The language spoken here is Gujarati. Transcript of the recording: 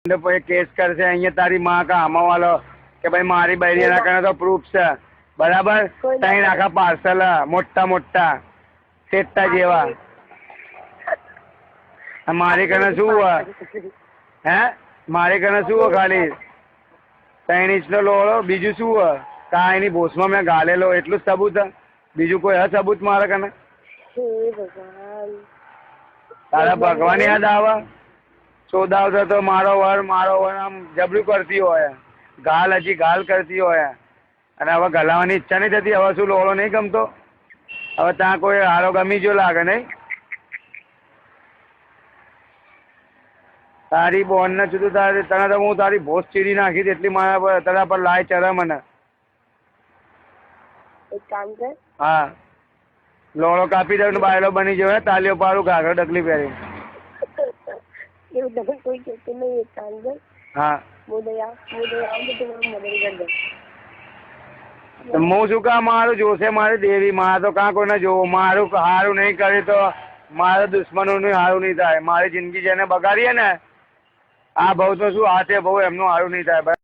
પછી કેસ કરશે અહીંયા તારી માં કા આમાં વાલો કે ભાઈ મારી બહેરી ના કરે તો પ્રૂફ છે બરાબર. ત્રણ આખા પાર્સલ મોટા મોટા સેટા જેવા. મારી કને શું હે મારી કને શું ખાલી 3 ઇંચનો લોળો બીજું શું કાંઈ ની ભોસમાં મેં ગાલેલો એટલું જ સબૂત બીજું કોઈ સબૂત મારા કને. તારા ભગવાન યાદ આવે ચોદાવતો તો મારો વર આમ જબરું કરતી હોય ગાલ હજી ગાલ કરતી હોય અને હવે ગલાવાની ઈચ્છા નહીં થતી. હવે શું લોળો નહીં ગમતો હવે ત્યાં કોઈ હારો ગમી જો લાગે નહીં. તારી બોન ને જુદું તને તો હું તારી ભોસ ચીરી નાખી એટલી મારા તારા પર લાય ચરે મને. હા લોળો કાપી દઉં બાયલો બની જવાય તાલીઓ પાડું ઘાઘરો ડકલી પહેરી. હા હું શું કામ મારું જોશે મારી દેવી મારે તો કાં કોઈને જોવું મારું સારું નહીં કર્યું તો મારા દુશ્મનોનું સારું નહીં થાય. મારી જિંદગી જેને બગાડીએ ને આ બહુ તો શું આ છે બહુ એમનું સારું નહીં થાય.